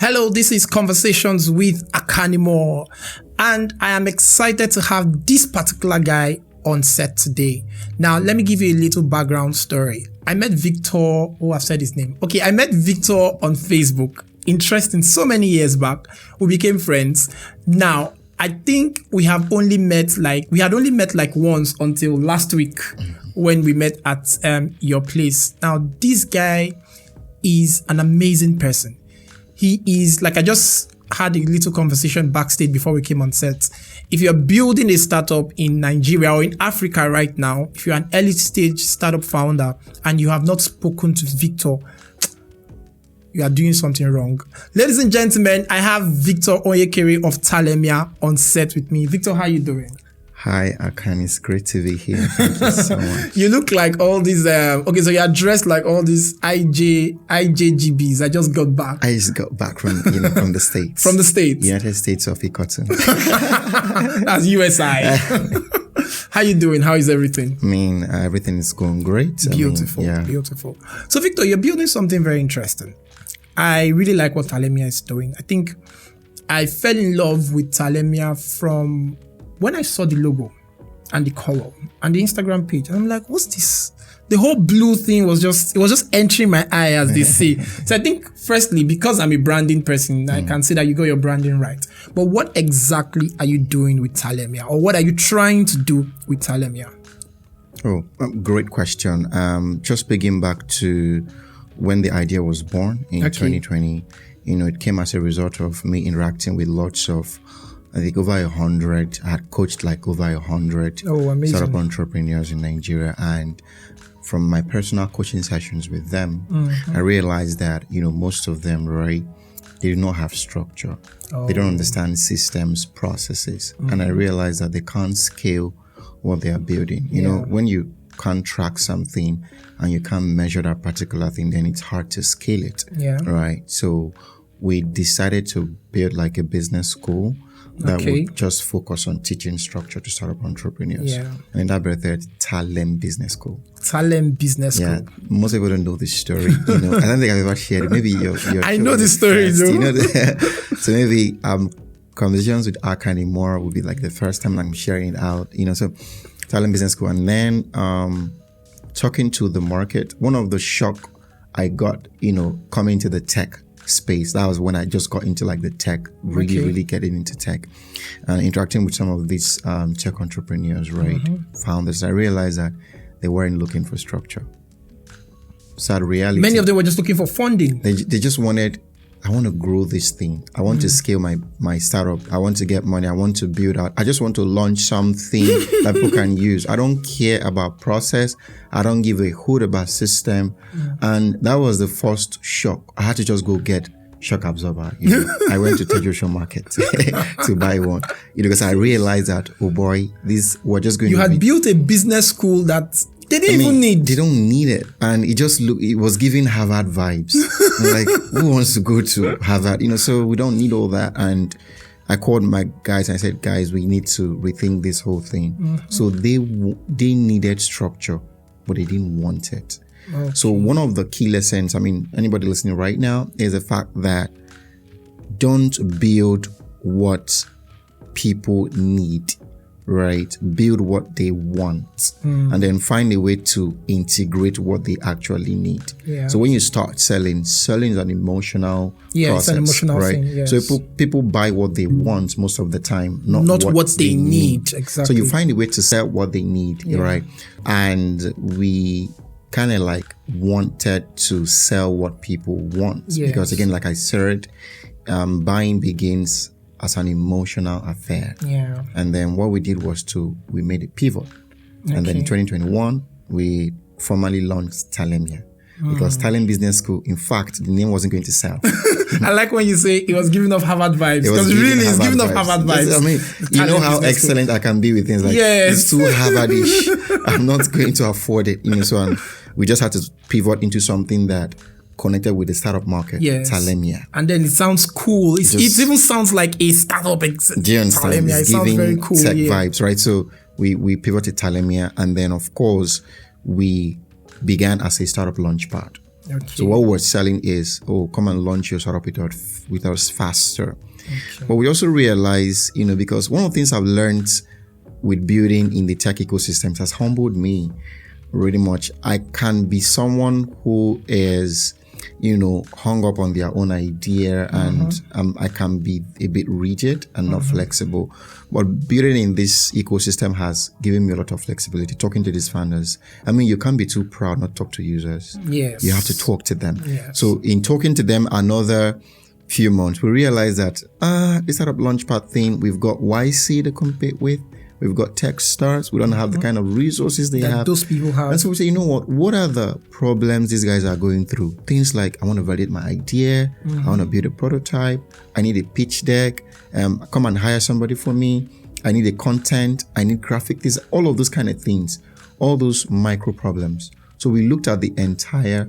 Hello, this is Conversations with Akanimo, and I am excited to have this particular guy on set today. Now, let me give you a little background story. I met Victor, I've said his name. Okay, I met Victor on Facebook. Interesting, so many years back, we became friends. Now, I think we had only met like once until last week when we met at your place. Now, this guy is an amazing person. He is, like I just had a little conversation backstage before we came on set. If you're building a startup in Nigeria or in Africa right now, if you're an early stage startup founder and you have not spoken to Victor, you are doing something wrong. Ladies and gentlemen, I have Victor Onyekere of Talemia on set with me. Victor, how are you doing? Hi, Akan. It's great to be here. Thank you so much. You look like all these, okay, so you're dressed like all these IJGBs. I just got back. I just got back from the States. From the States? United States of Ikoton. That's USI. How you doing? How is everything? I mean, everything is going great. Beautiful, beautiful. So, Victor, you're building something very interesting. I really like what Talemia is doing. I think I fell in love with Talemia from when I saw the logo and the color and the Instagram page. And I'm like, what's this? The whole blue thing was just entering my eye, as they say. So I think, firstly, because I'm a branding person, I can say that you got your branding right. But what exactly are you doing with Talemia? Or what are you trying to do with Talemia? Oh, great question. Just begin back to when the idea was born in 2020. It came as a result of me interacting with lots of, I think I had coached like over 100 startup entrepreneurs in Nigeria. And from my personal coaching sessions with them, I realized that, most of them, right, they do not have structure. They don't understand systems, processes. And I realized that they can't scale what they are building. When you can't track something and you can't measure that particular thing, then it's hard to scale it. Right? So we decided to build like a business school that would just focus on teaching structure to startup entrepreneurs. And that birthed Talem Business School. Talem Business School. Yeah, most people don't know this story. I don't think I've ever shared it. Maybe you're I know the story, though. So maybe conversations with Akan more will be like the first time I'm sharing it out. So Talem Business School, and then talking to the market. One of the shock I got, coming to the tech space. That was when I just got into like the tech, really getting into tech and interacting with some of these tech entrepreneurs, right? Founders. I realized that they weren't looking for structure. Sad reality. Many of them were just looking for funding. They just wanted, I want to grow this thing. I want to scale my startup. I want to get money. I want to build out. I just want to launch something that people can use. I don't care about process. I don't give a hoot about system. And that was the first shock. I had to just go get shock absorber. I went to Tejo Market to buy one. Because I realized that, oh boy, we're just going to... You had built a business school that they didn't even need. They don't need it. And it was giving Harvard vibes. Like, who wants to go to Harvard? So we don't need all that. And I called my guys and I said, guys, we need to rethink this whole thing. So they needed structure, but they didn't want it. So one of the key lessons, anybody listening right now, is the fact that don't build what people need. Right, build what they want and then find a way to integrate what they actually need. So when you start selling is an emotional process, it's an emotional right? thing. Yes. So people buy what they want most of the time, not what they need. Exactly. So you find a way to sell what they need, right? And we kind of like wanted to sell what people want because again, like I said, buying begins as an emotional affair. And then what we did was we made a pivot. And then in 2021, we formally launched Talemia. Because Talem Business School, in fact, the name wasn't going to sell. I like when you say it was giving off Harvard vibes. Because really, it's giving off Harvard vibes. You know how excellent I can be with things like it's too Harvardish. I'm not going to afford it. So we just had to pivot into something that connected with the startup market, Talemia. And then it sounds cool. It even sounds like a startup. Do you understand? Talemia. It sounds very cool. Tech vibes, right? So we pivoted Talemia, and then of course we began as a startup launchpad. Okay. So what we're selling is, come and launch your startup with us faster. Okay. But we also realize, because one of the things I've learned with building in the tech ecosystems has humbled me really much. I can be someone who is, hung up on their own idea, and I can be a bit rigid and not flexible. But building in this ecosystem has given me a lot of flexibility. Talking to these founders, you can't be too proud not to talk to users. Yes. You have to talk to them. Yes. So in talking to them another few months, we realized that this startup launchpad thing, we've got YC to compete with. We've got Techstars. We don't have the kind of resources they have. Those people have. And so we say, what are the problems these guys are going through? Things like, I want to validate my idea. I want to build a prototype. I need a pitch deck. Come and hire somebody for me. I need a content. I need graphic. All of those kind of things. All those micro problems. So we looked at the entire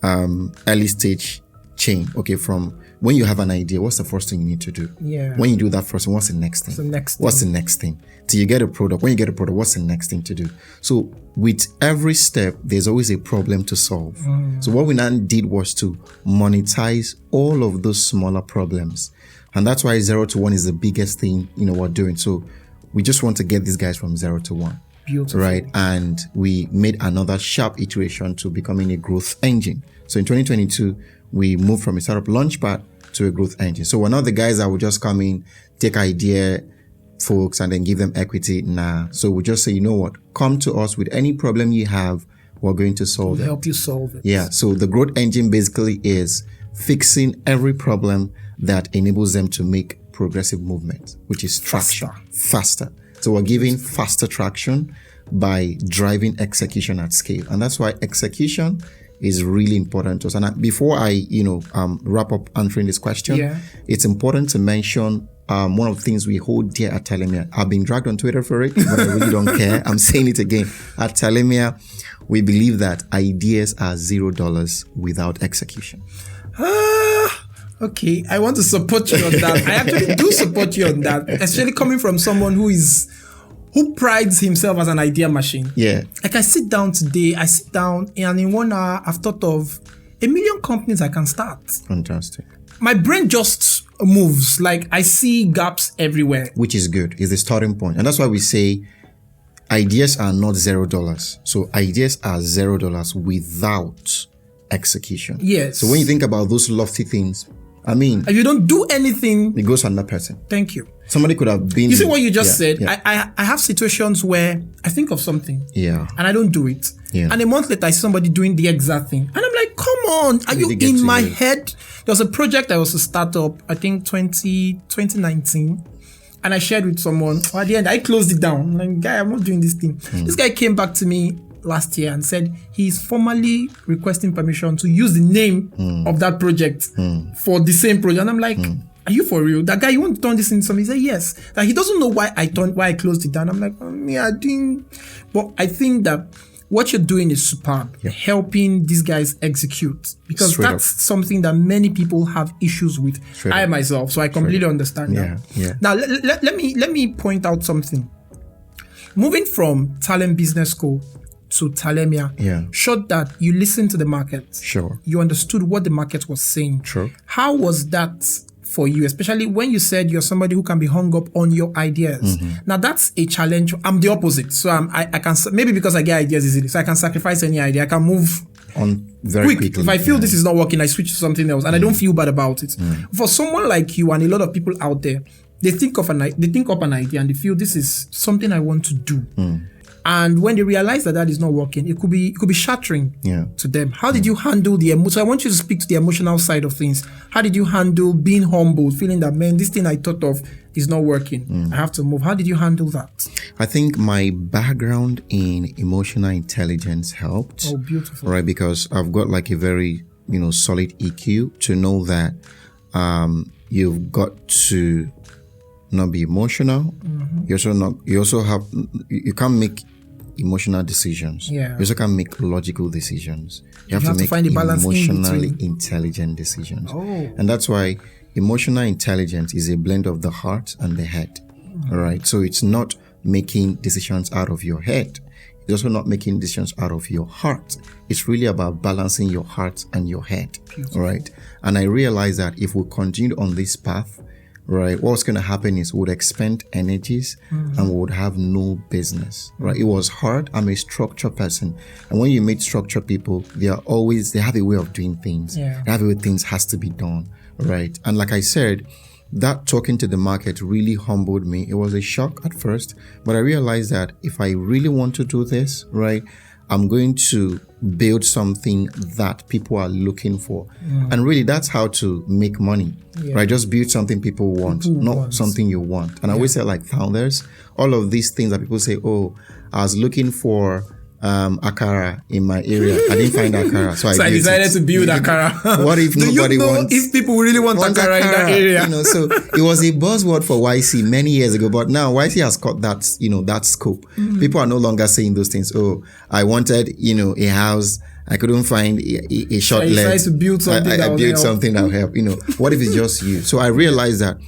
early stage chain. Okay, from when you have an idea, what's the first thing you need to do? Yeah. When you do that first, what's the next thing? What's the next thing? Till you get a product. When you get a product, what's the next thing to do? So with every step, there's always a problem to solve. So what we now did was to monetize all of those smaller problems. And that's why 0 to 1 is the biggest thing, we're doing. So we just want to get these guys from 0 to 1. Beautiful. Right. And we made another sharp iteration to becoming a growth engine. So in 2022, we moved from a startup launchpad to a growth engine. So we're not the guys that will just come in, take idea folks and then give them equity. Nah. So we just say, come to us with any problem you have. We're going to solve it. Help you solve it. Yeah. So the growth engine basically is fixing every problem that enables them to make progressive movement, which is traction. Faster. So we're giving faster traction by driving execution at scale. And that's why execution is really important to us. And before I, wrap up answering this question, it's important to mention one of the things we hold dear at Talemia. I've been dragged on Twitter for it, but I really don't care. I'm saying it again. At Talemia, we believe that ideas are $0 without execution. Okay, I want to support you on that. I actually do support you on that, especially coming from someone who prides himself as an idea machine. Yeah. Like I sit down today, and in 1 hour, I've thought of 1 million companies I can start. Fantastic. My brain just moves. Like I see gaps everywhere. Which is good. It's the starting point. And that's why we say ideas are not $0. So ideas are $0 without execution. Yes. So when you think about those lofty things, if you don't do anything, it goes on that person. Thank you. Somebody could have been. You see what you just said? Yeah. I have situations where I think of something. Yeah. And I don't do it. Yeah. And a month later, I see somebody doing the exact thing. And I'm like, come on. Are you in my head? There was a project I was to start up, I think 2019. And I shared with someone. At the end, I closed it down. I'm like, guy, I'm not doing this thing. This guy came back to me last year and said he's formally requesting permission to use the name of that project for the same project. And I'm like, are you for real? That guy, you want to turn this into something? He said, yes. That he doesn't know why I closed it down. I'm like, but I think that what you're doing is superb, helping these guys execute, because that's something that many people have issues with. I myself, so I completely understand that. Yeah. Now, let me point out something. Moving from Talent Business School to Talemia showed that you listened to the market. Sure. You understood what the market was saying. True. How was that for you, especially when you said you're somebody who can be hung up on your ideas? Now that's a challenge. I'm the opposite. So I can, maybe because I get ideas easily, so I can sacrifice any idea. I can move on very quickly. If I feel this is not working, I switch to something else, and I don't feel bad about it. For someone like you and a lot of people out there, they think up an idea and they feel this is something I want to do. And when they realize that is not working, it could be shattering to them. How did you handle so I want you to speak to the emotional side of things. How did you handle being humbled, feeling that, man, this thing I thought of is not working. I have to move. How did you handle that? I think my background in emotional intelligence helped. Oh, beautiful. Right, because I've got like a very, solid EQ to know that you've got to not be emotional. You can't make emotional decisions. You also can't make logical decisions. You have to make find a balance emotionally intelligent decisions. And that's why emotional intelligence is a blend of the heart and the head. All right. So it's not making decisions out of your head. It's also not making decisions out of your heart. It's really about balancing your heart and your head. Beautiful. Right? And I realized that if we continue on this path, right, what's going to happen is we would expend energies and we would have no business, right? It was hard. I'm a structure person. And when you meet structure people, they have a way of doing things. Yeah. They have a way things has to be done, right? And like I said, that talking to the market really humbled me. It was a shock at first, but I realized that if I really want to do this, right, I'm going to build something that people are looking for. And really, that's how to make money, right? Just build something people want, not something you want. And I always say, like founders, all of these things that people say, oh, I was looking for akara in my area. I didn't find akara, so I decided to build akara. What if nobody wants? If people really want akara in that area, so it was a buzzword for YC many years ago, but now YC has caught that, that scope. People are no longer saying those things. Oh, I wanted, a house. I couldn't find a short leg. I decided to build something. I built something that will help. What if it's just you? So I realized that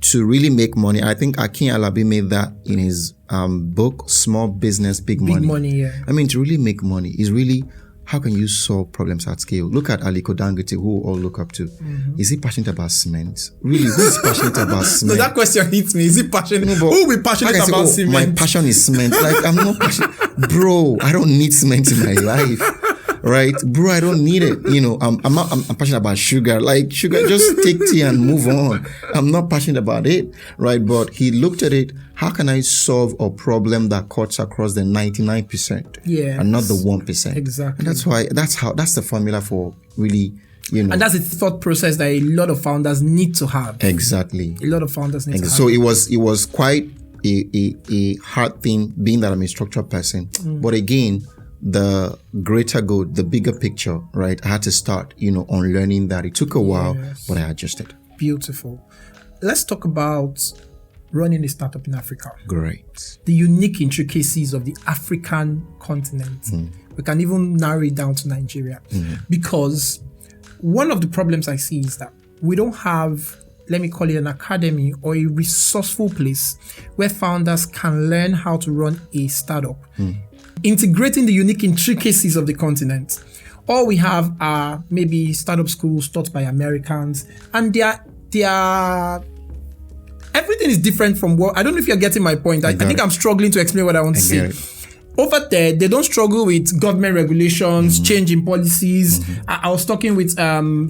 to really make money, I think Akin Alabi made that in his book, Small Business, Big Money. Big money, yeah. I mean, to really make money is really, how can you solve problems at scale? Look at Aliko Dangote, who we all look up to. Is he passionate about cement? Really, who is passionate about cement? No, that question hits me. Is he passionate? Who will be passionate about cement? My passion is cement. Like, I'm not passionate. Bro, I don't need cement in my life. Right, bro, I don't need it. I'm passionate about sugar. Like sugar, just take tea and move on. I'm not passionate about it, right? But he looked at it. How can I solve a problem that cuts across the 99%, and not the 1%? Exactly. And that's the formula for really, And that's a thought process that a lot of founders need to have. Exactly. A lot of founders need to have. So it was quite a hard thing, being that I'm a structured person. But again, the greater good, the bigger picture, right? I had to start, on learning that. It took a while, but I adjusted. Beautiful. Let's talk about running a startup in Africa. Great. The unique intricacies of the African continent. We can even narrow it down to Nigeria. Because one of the problems I see is that we don't have, let me call it an academy or a resourceful place where founders can learn how to run a startup. Integrating the unique intricacies of the continent. All we have are maybe startup schools taught by Americans, and they are everything is different from what, I don't know if you're getting my point. I think I'm struggling to explain what I want to say. Over there, they don't struggle with government regulations, change in policies. I was talking with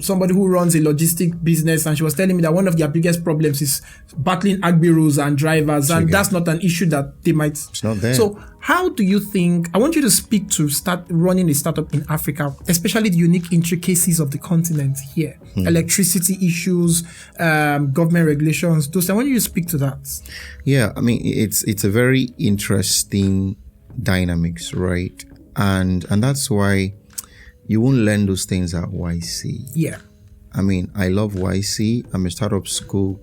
somebody who runs a logistic business, and she was telling me that one of their biggest problems is battling agbiros and drivers, and that's not an issue that they might. It's not there. So how do you think, I want you to speak to start running a startup in Africa, especially the unique intricacies of the continent here, electricity issues, government regulations, those. I want you to speak to that. Yeah, I mean, it's a very interesting dynamics, right? And that's why you won't learn those things at YC. Yeah. I mean, I love YC. I'm a startup school,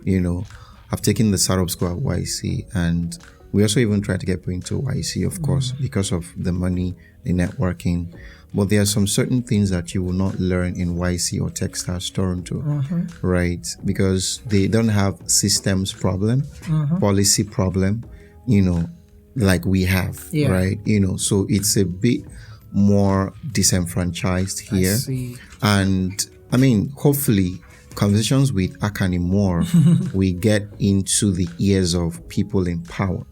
I've taken the startup school at YC, and we also even try to get people into YC, of course, because of the money, the networking. But there are some certain things that you will not learn in YC or Techstars Toronto, right? Because they don't have systems problem, policy problem, like we have, right? So it's a bit more disenfranchised here. I see. And I mean, hopefully, conversations with Akani more, we get into the ears of people in power,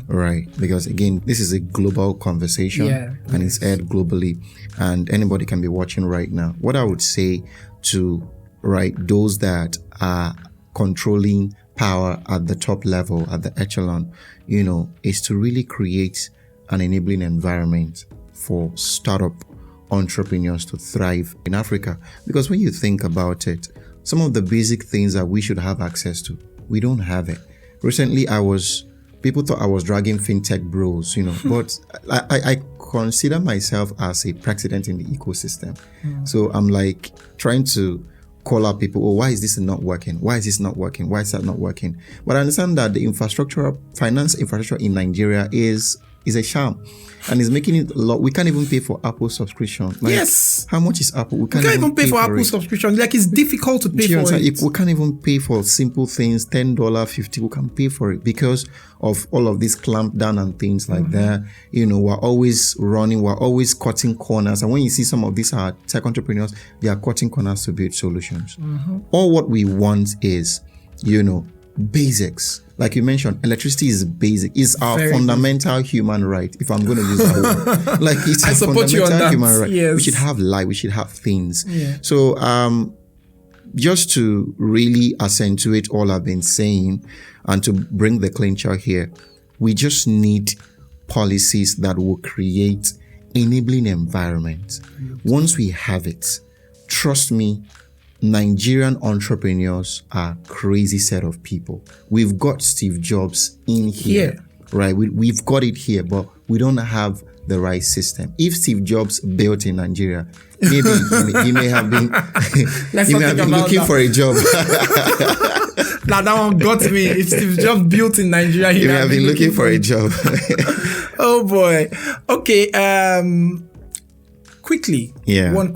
right? Because again, this is a global conversation, and it's aired globally, and anybody can be watching right now. What I would say to, those that are controlling power at the top level, at the echelon, is to really create an enabling environment for startup entrepreneurs to thrive in Africa. Because when you think about it, some of the basic things that we should have access to, we don't have it. Recently, people thought I was dragging fintech bros, but I consider myself as a president in the ecosystem. So I'm like trying to call out people, why is this not working? Why is this not working? Why is that not working? But I understand that the finance infrastructure in Nigeria is It's a sham. And it's making it a lot. We can't even pay for Apple subscription. Like, yes. How much is Apple? We can't even pay for Apple subscription. Like, it's difficult to pay for it. If we can't even pay for simple things, $10, $50, we can pay for it because of all of this clamp down and things like that. You know, we're always running, we're always cutting corners. And when you see some of these tech entrepreneurs, they are cutting corners to build solutions. All what we want is, you know, basics. Like you mentioned, electricity is basic. It's our fundamental human right. If I'm going to use that word, like it's a fundamental human right. Yes. We should have light. We should have things. Yeah. So, just to really accentuate all I've been saying and to bring the clincher here, we just need policies that will create enabling environment. Once we have it, trust me, Nigerian entrepreneurs are a crazy set of people. We've got Steve Jobs in here, right? We've got it here, but we don't have the right system. If Steve Jobs built in Nigeria, maybe he may have been, looking for a job. Now that one got me. If Steve Jobs built in Nigeria, he may have been looking for a job. Oh boy. Okay. Quickly. Yeah. One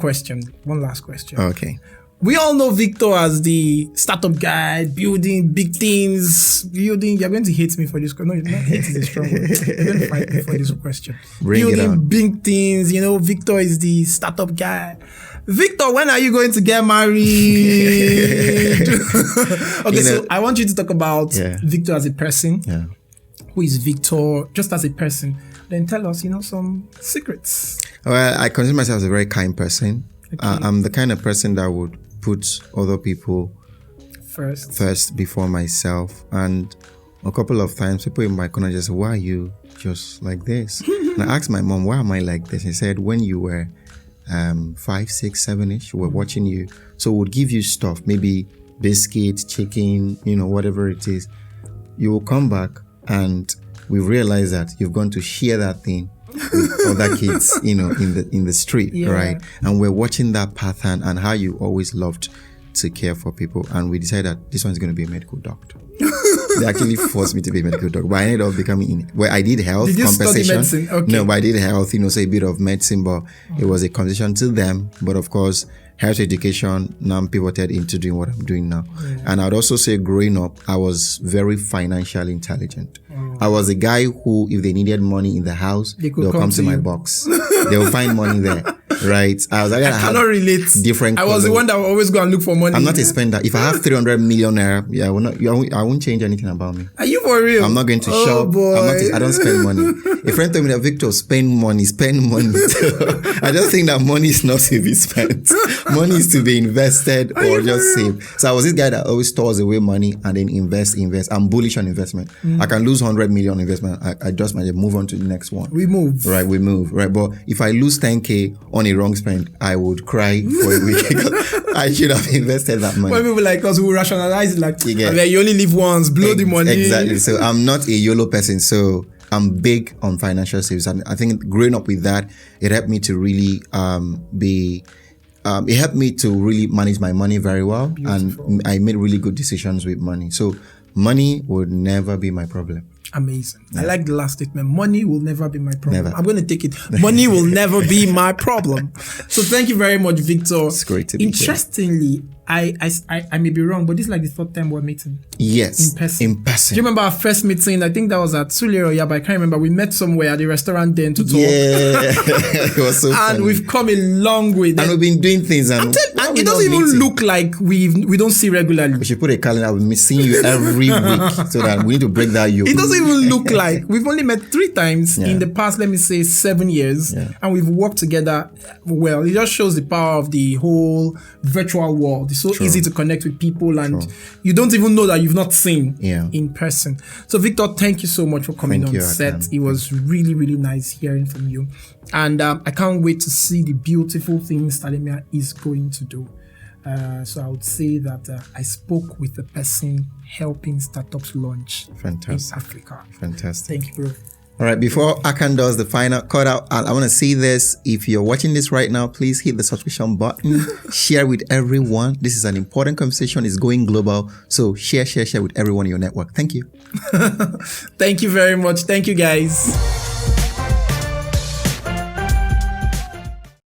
last question. Okay. We all know Victor as the startup guy, building big things, You're going to hate me for this question. No, you're not. Hate is a strong word. You're going to fight me for this question. Building big things, you know, Victor is the startup guy. Victor, when are you going to get married? Okay, so I want you to talk about Victor as a person. Yeah. Who is Victor just as a person? Then tell us, some secrets. Well, I consider myself as a very kind person. Okay. I'm the kind of person that would put other people first before myself. And a couple of times people in my corner just say, why are you just like this? And I asked my mom, why am I like this? She said, when you were 5, 6, 7-ish, we were watching you. So we'll give you stuff, maybe biscuit, chicken, whatever it is. You will come back and we realize that you've gone to share that thing with other kids, in the street, right? And we're watching that pattern and how you always loved to care for people. And we decided that this one's going to be a medical doctor. They actually forced me to be a medical doctor, but I ended up becoming I did health compensation. Study medicine? Okay. No, but I did health, say a bit of medicine, but it was a concession to them. But of course, health education now pivoted into doing what I'm doing now. And I'd also say growing up, I was very financially intelligent. I was a guy who, if they needed money in the house, they'll come to my box. They'll find money there, right? I cannot relate. Different. I was the one that would always go and look for money. I'm not a spender. If I have 300 million naira, I won't change anything about me. Are you for real? I'm not going to shop. Boy. I don't spend money. A friend told me that, Victor, spend money. So I just think that money is not to be spent. Money is to be invested or just saved. So I was this guy that always stores away money and then invest. I'm bullish on investment. I can lose 100 million investment. I just might move on to the next one. We move. Right. But if I lose 10K on a wrong spend, I would cry for a week. I should have invested that money. When people like us who rationalize it like, you only live once, blow the money. Exactly. So I'm not a YOLO person. So I'm big on financial savings. And I think growing up with that, it helped me to really it helped me to really manage my money very well. Beautiful. And I made really good decisions with money. So money would never be my problem. Amazing. I like the last statement. Money will never be my problem. Never. I'm going to take it. Money will never be my problem. So thank you very much, Victor. It's great to be Interestingly, I may be wrong, but this is like the third time we're meeting. Yes. In person. Do you remember our first meeting? I think that was at Sulero, but I can't remember. We met somewhere at the restaurant then to talk. Yeah. It was so funny. And we've come a long way. And we've been doing things. And it doesn't even look like we don't see regularly. We should put a calendar with me seeing you every week so that we need to break that yoke. It doesn't even look like. We've only met 3 times in the past, let me say, 7 years. Yeah. And we've worked together well. It just shows the power of the whole virtual world. It's so easy to connect with people and you don't even know that you've not seen in person. So Victor, thank you so much for coming on set. It was really, really nice hearing from you. And I can't wait to see the beautiful things Talemia is going to do. So I would say that I spoke with the person helping startups launch in Africa. Fantastic. Thank you, bro. All right, before Akan does the final cut out, I want to say this. If you're watching this right now, please hit the subscription button, share with everyone. This is an important conversation. It's going global. So share with everyone in your network. Thank you. Thank you very much. Thank you, guys.